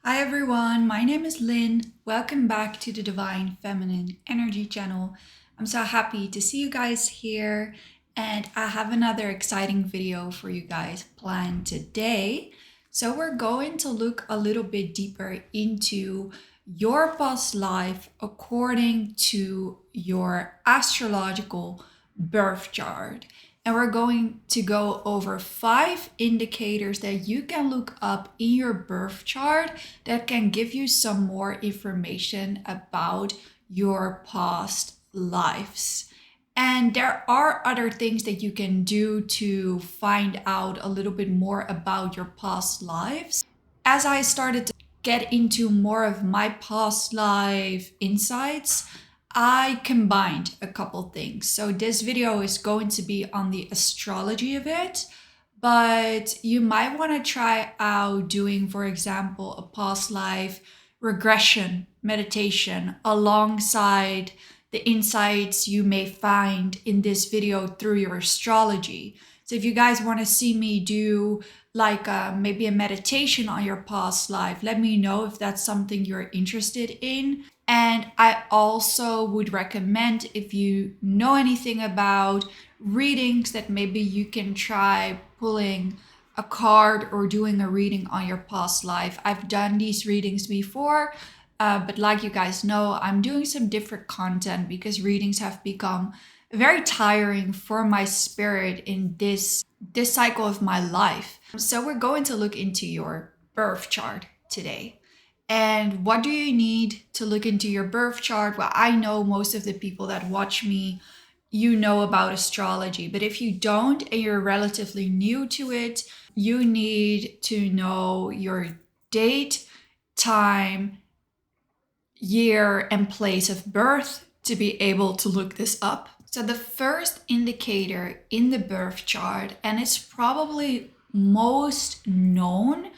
Hi everyone, my name is Lynn. Welcome back to the Divine Feminine Energy channel. I'm so happy to see you guys here, and I have another exciting video for you guys planned today. So we're going to look a little bit deeper into your past life according to your astrological birth chart. And we're going to go over 5 indicators that you can look up in your birth chart that can give you some more information about your past lives. And there are other things that you can do to find out a little bit more about your past lives. As I started to get into more of my past life insights, I combined a couple things. So this video is going to be on the astrology of it, but you might want to try out doing, for example, a past life regression meditation alongside the insights you may find in this video through your astrology. So if you guys want to see me do like maybe a meditation on your past life, let me know if that's something you're interested in. And I also would recommend, if you know anything about readings, that maybe you can try pulling a card or doing a reading on your past life. I've done these readings before, but like you guys know, I'm doing some different content because readings have become very tiring for my spirit in this cycle of my life. So we're going to look into your birth chart today. And what do you need to look into your birth chart? Well, I know most of the people that watch me, you know about astrology. But if you don't and you're relatively new to it, you need to know your date, time, year, and place of birth to be able to look this up. So the first indicator in the birth chart, and it's probably most known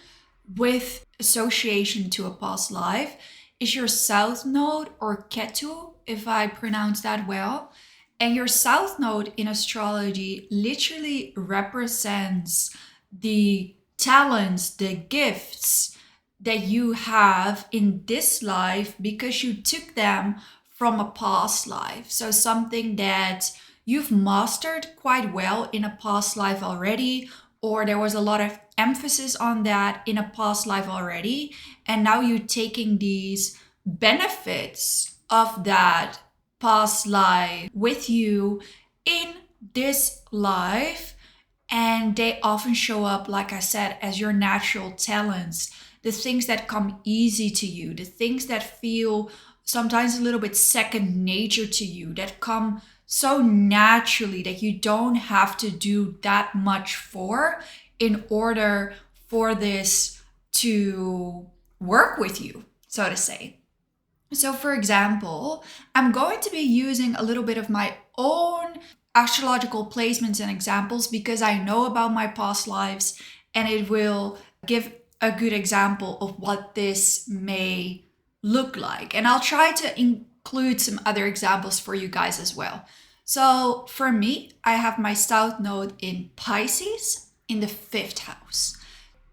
with association to a past life, is your south node, or 𝐻𝐞, if I pronounce that well. And your south node in astrology literally represents the talents, the gifts that you have in this life because you took them from a past life. So something that you've mastered quite well in a past life already, or there was a lot of emphasis on that in a past life already, and now you're taking these benefits of that past life with you in this life, and they often show up, like I said, as your natural talents, the things that come easy to you, the things that feel sometimes a little bit second nature to you, that come so naturally that you don't have to do that much for in order for this to work with you, so to say. So for example, I'm going to be using a little bit of my own astrological placements and examples because I know about my past lives, and it will give a good example of what this may look like. And I'll try to include some other examples for you guys as well. So for me, I have my south node in Pisces in the 5th house.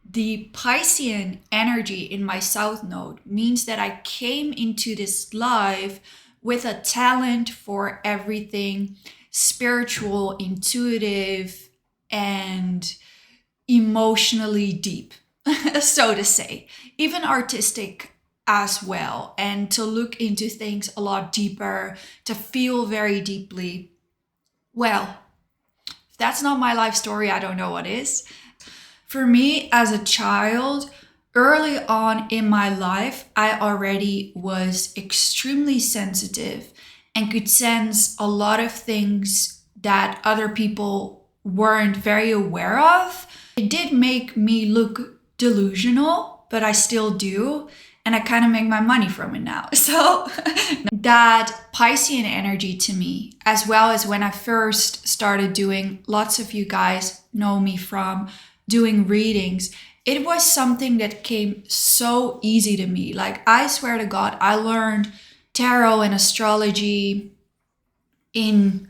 The Piscean energy in my south node means that I came into this life with a talent for everything spiritual, intuitive, and emotionally deep, so to say, even artistic as well, and to look into things a lot deeper, to feel very deeply. Well, if that's not my life story, I don't know what is. For me, as a child, early on in my life, I already was extremely sensitive and could sense a lot of things that other people weren't very aware of. It did make me look delusional, but I still do. And I kind of make my money from it now. So that Piscean energy to me, as well as when I first started doing, lots of you guys know me from doing readings, it was something that came so easy to me. Like, I swear to God, I learned tarot and astrology in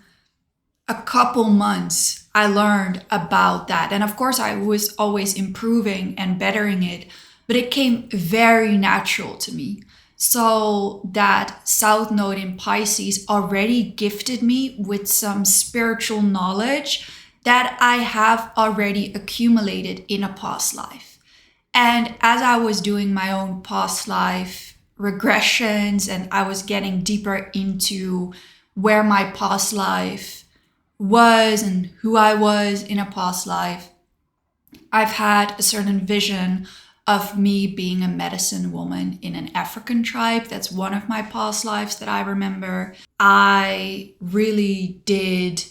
a couple months. I learned about that. And of course, I was always improving and bettering it. but it came very natural to me. So that South Node in Pisces already gifted me with some spiritual knowledge that I have already accumulated in a past life. And as I was doing my own past life regressions and I was getting deeper into where my past life was and who I was in a past life, I've had a certain vision of me being a medicine woman in an African tribe. That's one of my past lives that I remember. I really did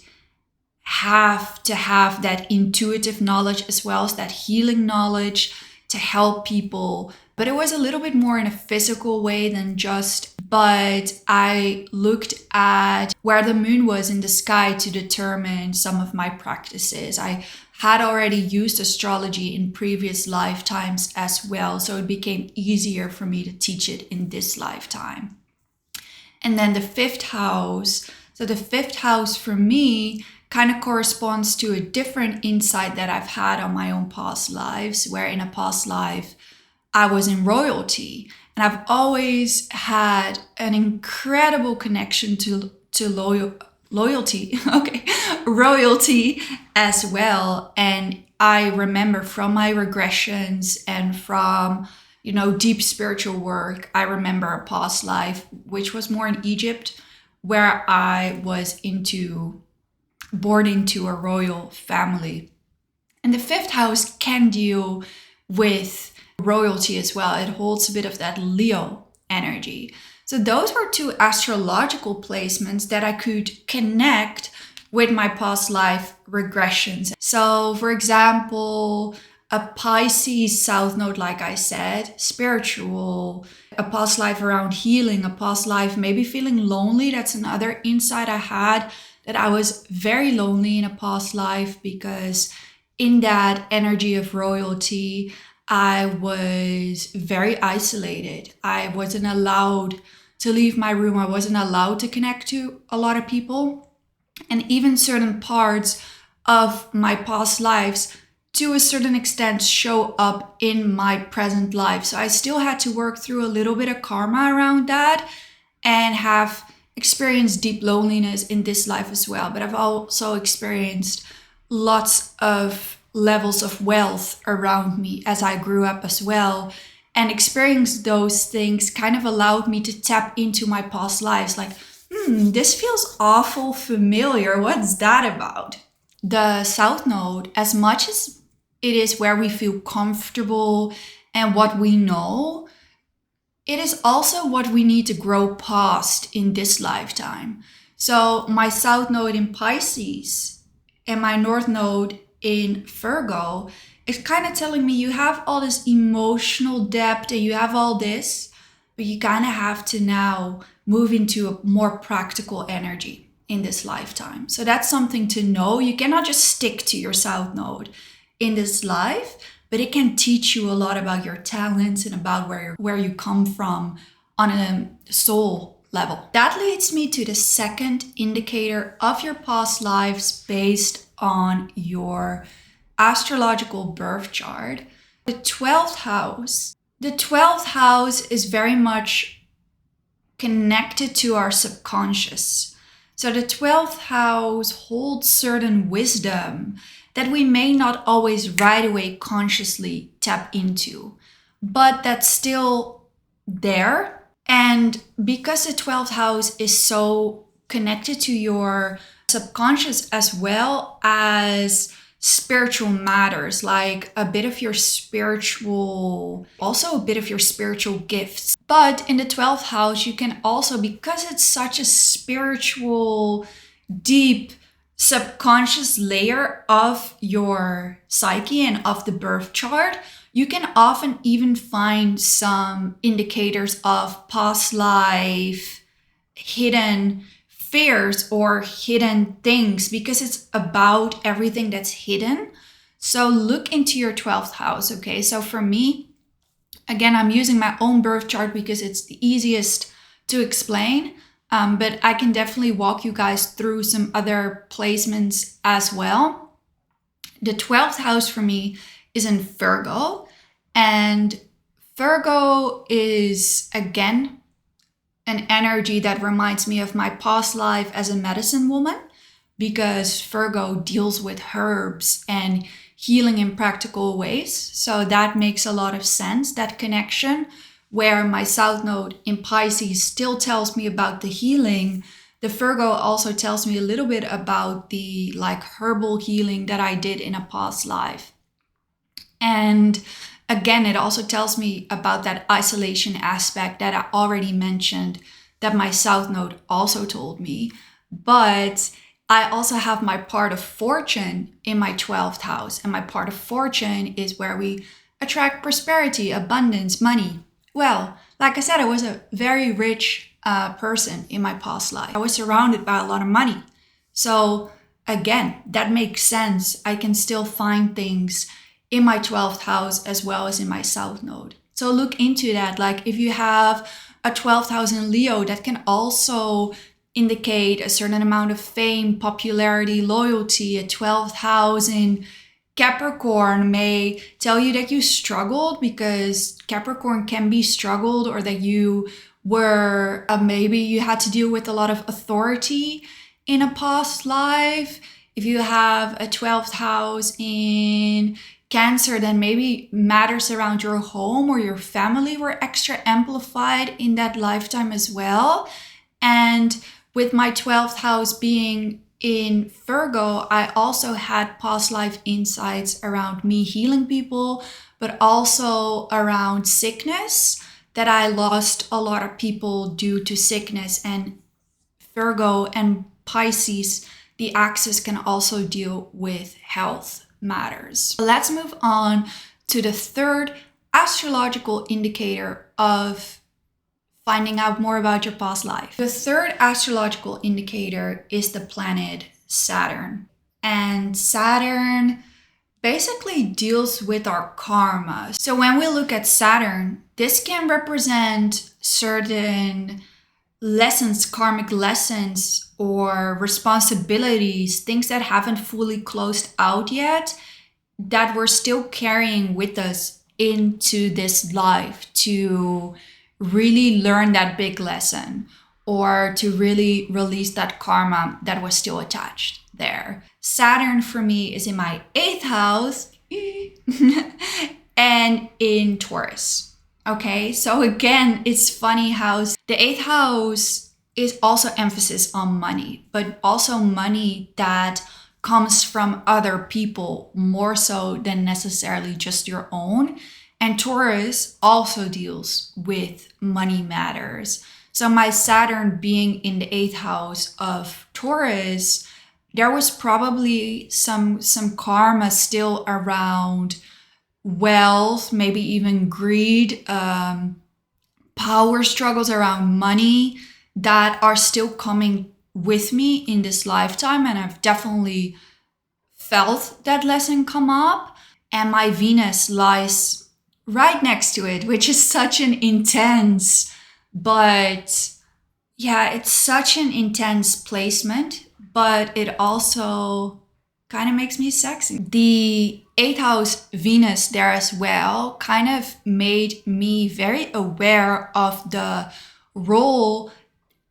have to have that intuitive knowledge as well as that healing knowledge to help people. But it was a little bit more in a physical way than just, but I looked at where the moon was in the sky to determine some of my practices. I had already used astrology in previous lifetimes as well, so it became easier for me to teach it in this lifetime. And then the fifth house. So the fifth house for me kind of corresponds to a different insight that I've had on my own past lives, where in a past life, I was in royalty. And I've always had an incredible connection to loyalty, okay, royalty as well. And I remember from my regressions and from, deep spiritual work, I remember a past life, which was more in Egypt, where I was born into a royal family. And the fifth house can deal with royalty as well. It holds a bit of that Leo energy. So those were two astrological placements that I could connect with my past life regressions. So for example, a Pisces South Node, like I said, spiritual, a past life around healing, a past life maybe feeling lonely. That's another insight I had, that I was very lonely in a past life because in that energy of royalty, I was very isolated. I wasn't allowed to leave my room. I wasn't allowed to connect to a lot of people. And even certain parts of my past lives, to a certain extent, show up in my present life. So I still had to work through a little bit of karma around that and have experienced deep loneliness in this life as well. But I've also experienced lots of levels of wealth around me as I grew up as well. And experiencing those things kind of allowed me to tap into my past lives. Like, this feels awful familiar. What's that about? The South Node, as much as it is where we feel comfortable and what we know, it is also what we need to grow past in this lifetime. So my South Node in Pisces and my North Node in Virgo is kind of telling me you have all this emotional depth and you have all this, but you kind of have to now move into a more practical energy in this lifetime. So that's something to know. You cannot just stick to your South Node in this life, but it can teach you a lot about your talents and about where you come from on a soul level. That leads me to the second indicator of your past lives based on your astrological birth chart, the 12th house. The 12th house is very much connected to our subconscious. So the 12th house holds certain wisdom that we may not always right away consciously tap into, but that's still there. And because the 12th house is so connected to your subconscious as well as spiritual matters, like a bit of your spiritual, also a bit of your spiritual gifts. But in the 12th house, you can also, because it's such a spiritual, deep, subconscious layer of your psyche and of the birth chart, you can often even find some indicators of past life, hidden fears or hidden things, because it's about everything that's hidden. So look into your 12th house, okay? So for me, again, I'm using my own birth chart because it's the easiest to explain. But I can definitely walk you guys through some other placements as well. The 12th house for me is in Virgo, and Virgo is, again, an energy that reminds me of my past life as a medicine woman, because Virgo deals with herbs and healing in practical ways. So that makes a lot of sense, that connection, where my South Node in Pisces still tells me about the healing. The Virgo also tells me a little bit about the herbal healing that I did in a past life. And again, it also tells me about that isolation aspect that I already mentioned, that my South Node also told me. But I also have my part of fortune in my 12th house. And my part of fortune is where we attract prosperity, abundance, money. Well, like I said, I was a very rich person in my past life. I was surrounded by a lot of money. So again, that makes sense. I can still find things in my 12th house as well as in my South Node. So look into that. Like if you have a 12th house in Leo, that can also indicate a certain amount of fame, popularity, loyalty. A 12th house in Capricorn may tell you that you struggled, because Capricorn can be struggled, or that you were, maybe you had to deal with a lot of authority in a past life. If you have a 12th house in Cancer, then maybe matters around your home or your family were extra amplified in that lifetime as well. And with my 12th house being in Virgo, I also had past life insights around me healing people, but also around sickness, that I lost a lot of people due to sickness. And Virgo and Pisces, the axis, can also deal with health matters. Let's move on to the third astrological indicator of finding out more about your past life. The third astrological indicator is the planet Saturn. And Saturn basically deals with our karma. So when we look at Saturn, this can represent certain lessons, karmic lessons, or responsibilities, things that haven't fully closed out yet, that we're still carrying with us into this life to really learn that big lesson, or to really release that karma that was still attached there. Saturn for me is in my 8th house and in Taurus. Okay, so again, it's funny how the 8th house is also emphasis on money, but also money that comes from other people more so than necessarily just your own. And Taurus also deals with money matters. So my Saturn being in the 8th house of Taurus, there was probably some karma still around wealth, maybe even greed, power struggles around money that are still coming with me in this lifetime. And I've definitely felt that lesson come up. And my Venus lies right next to it, which is such an intense, but yeah, it's such an intense placement, but it also kind of makes me sexy. The 8th house Venus there as well kind of made me very aware of the role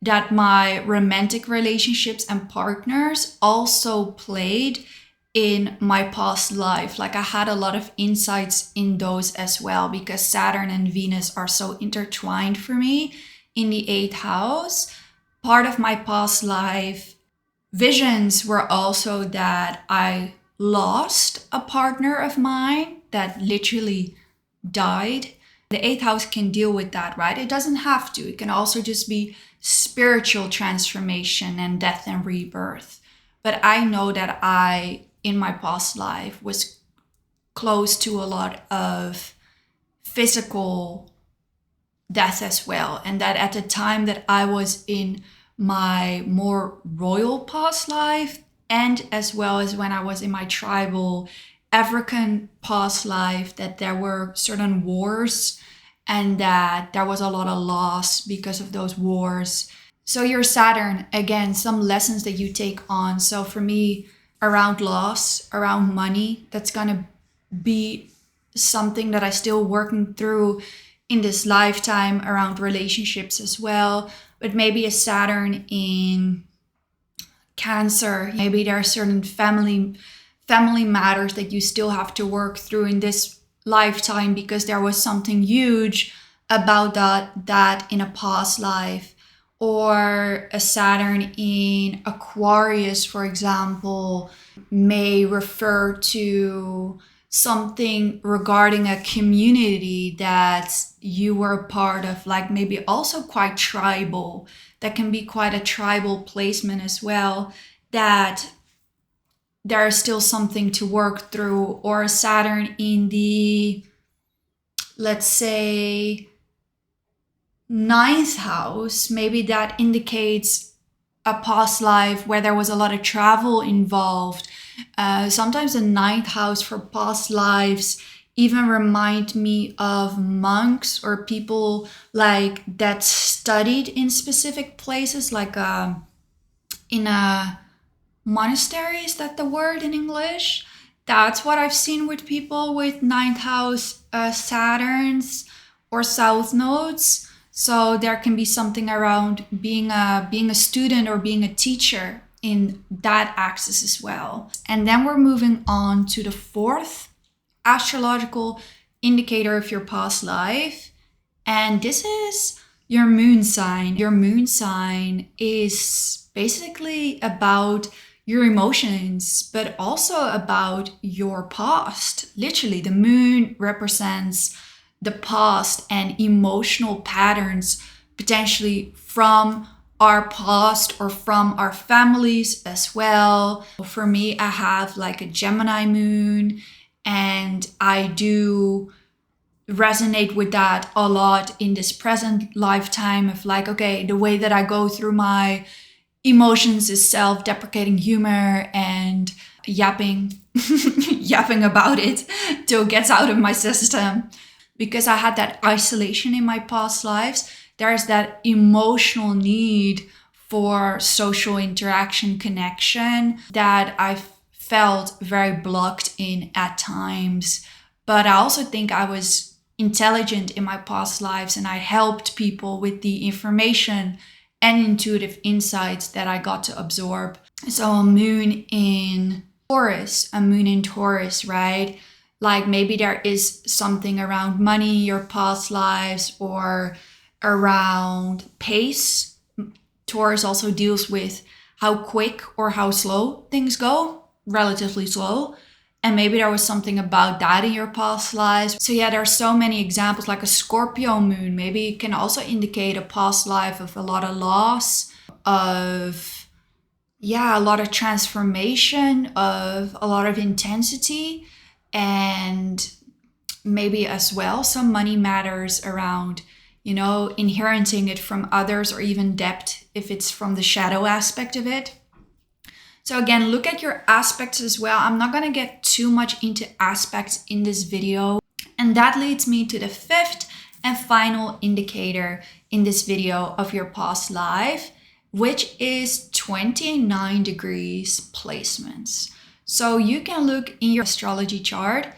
that my romantic relationships and partners also played in my past life. Like I had a lot of insights in those as well, because Saturn and Venus are so intertwined for me in the 8th house. Part of my past life visions were also that I lost a partner of mine that literally died. The 8th house can deal with that, right? It doesn't have to. It can also just be spiritual transformation and death and rebirth. But I know that I, in my past life, was close to a lot of physical death as well. And that at the time that I was in my more royal past life, and as well as when I was in my tribal African past life, that there were certain wars and that there was a lot of loss because of those wars. So your Saturn, again, some lessons that you take on. So for me, around loss, around money, that's gonna be something that I still working through in this lifetime around relationships as well, but maybe a Saturn in Cancer. Maybe there are certain family matters that you still have to work through in this lifetime because there was something huge about that in a past life. Or a Saturn in Aquarius, for example, may refer to something regarding a community that you were a part of, like maybe also quite tribal. That can be quite a tribal placement as well, that there is still something to work through. Or a Saturn in the, let's say, 9th house, maybe that indicates a past life where there was a lot of travel involved. Sometimes the 9th house for past lives even remind me of monks or people like that studied in specific places, like in a monastery. Is that the word in English? That's what I've seen with people with 9th house Saturns or South nodes. So there can be something around being a student or being a teacher in that axis as well. And then we're moving on to the 4th astrological indicator of your past life. And this is your moon sign. Your moon sign is basically about your emotions, but also about your past. Literally, the moon represents the past and emotional patterns potentially from our past or from our families as well. For me, I have like a Gemini moon, and I do resonate with that a lot in this present lifetime of like, okay, the way that I go through my emotions is self-deprecating humor and yapping about it till it gets out of my system. Because I had that isolation in my past lives, there's that emotional need for social interaction, connection that I felt very blocked in at times. But I also think I was intelligent in my past lives, and I helped people with the information and intuitive insights that I got to absorb. So a moon in Taurus, right? Like maybe there is something around money, your past lives, or around pace. Taurus also deals with how quick or how slow things go, relatively slow. And maybe there was something about that in your past lives. So yeah, there are so many examples, like a Scorpio moon. Maybe it can also indicate a past life of a lot of loss, of a lot of transformation, of a lot of intensity. And maybe as well some money matters around, inheriting it from others, or even debt if it's from the shadow aspect of it. So again, look at your aspects as well. I'm not going to get too much into aspects in this video. And that leads me to the 5th and final indicator in this video of your past life, which is 29 degrees placements. So you can look in your astrology chart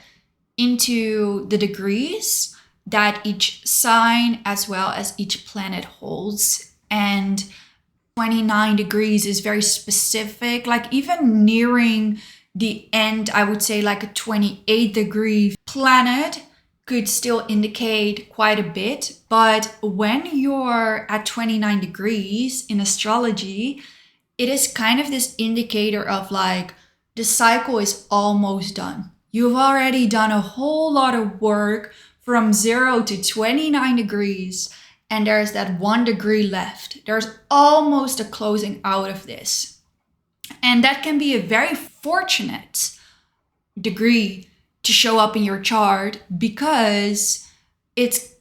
into the degrees that each sign as well as each planet holds. And 29 degrees is very specific, like even nearing the end, I would say like a 28 degree planet could still indicate quite a bit. But when you're at 29 degrees in astrology, it is kind of this indicator of like, the cycle is almost done. You've already done a whole lot of work from 0 to 29 degrees, and there's that 1 degree left. There's almost a closing out of this. And that can be a very fortunate degree to show up in your chart, because it's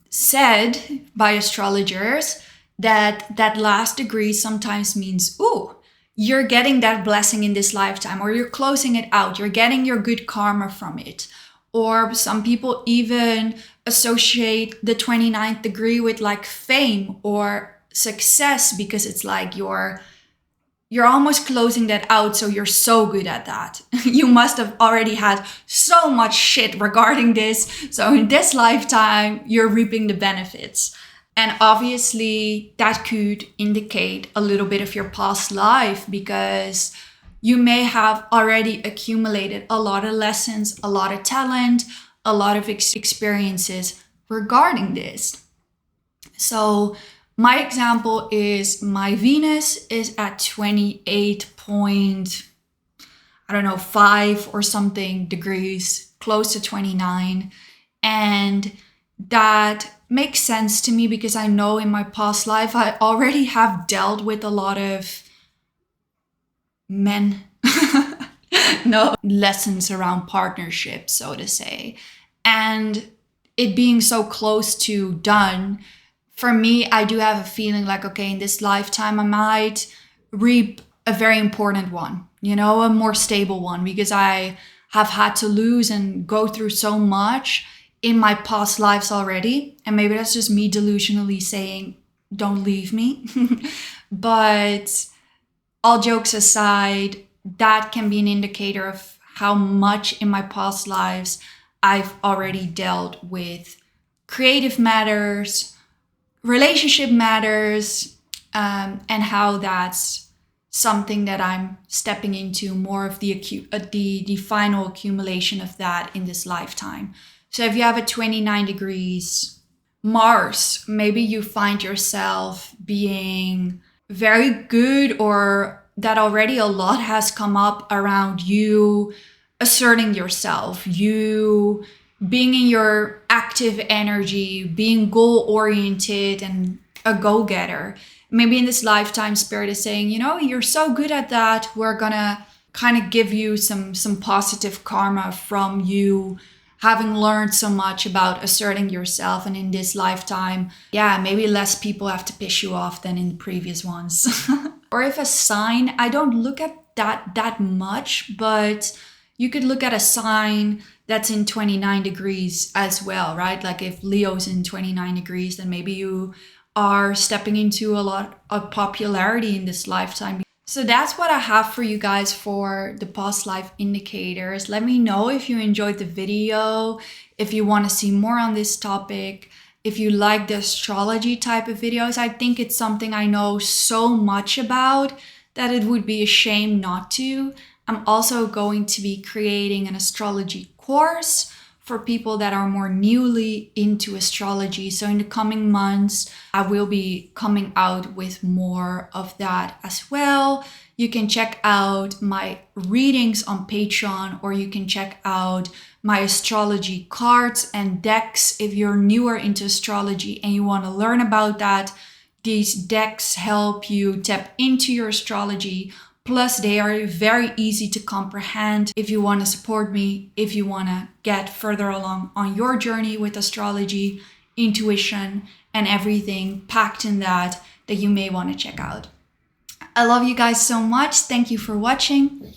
said by astrologers that that last degree sometimes means, ooh, you're getting that blessing in this lifetime, or you're closing it out. You're getting your good karma from it. Or some people even associate the 29th degree with like fame or success, because it's like you're you're almost closing that out, so you're so good at that. You must have already had so much shit regarding this. So in this lifetime, you're reaping the benefits. And obviously that could indicate a little bit of your past life, because you may have already accumulated a lot of lessons, a lot of talent, a lot of experiences regarding this. So my example is my Venus is at 28.5 or something degrees, close to 29. And that makes sense to me because I know in my past life, I already have dealt with a lot of men, no, lessons around partnerships, so to say. And it being so close to done, for me, I do have a feeling like, okay, in this lifetime, I might reap a very important one, you know, a more stable one, because I have had to lose and go through so much in my past lives already. And maybe that's just me delusionally saying, don't leave me. But all jokes aside, that can be an indicator of how much in my past lives I've already dealt with creative matters, relationship matters, and how that's something that I'm stepping into more of the final accumulation of that in this lifetime. So if you have a 29 degrees Mars, maybe you find yourself being very good, or that already a lot has come up around you asserting yourself, you being in your active energy, being goal-oriented and a go-getter. Maybe in this lifetime, Spirit is saying, you know, you're so good at that. We're gonna kind of give you some positive karma from you having learned so much about asserting yourself. And in this lifetime, yeah, maybe less people have to piss you off than in the previous ones. Or if a sign, I don't look at that much, but you could look at a sign that's in 29 degrees as well, right? Like if Leo's in 29 degrees, then maybe you are stepping into a lot of popularity in this lifetime. So that's what I have for you guys for the past life indicators. Let me know if you enjoyed the video, if you want to see more on this topic, if you like the astrology type of videos. I think it's something I know so much about that it would be a shame not to. I'm also going to be creating an astrology course for people that are more newly into astrology. So in the coming months, I will be coming out with more of that as well. You can check out my readings on Patreon, or you can check out my astrology cards and decks if you're newer into astrology and you want to learn about that. These decks help you tap into your astrology. Plus, they are very easy to comprehend if you want to support me, if you want to get further along on your journey with astrology, intuition, and everything packed in that you may want to check out. I love you guys so much. Thank you for watching.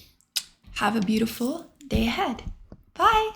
Have a beautiful day ahead. Bye.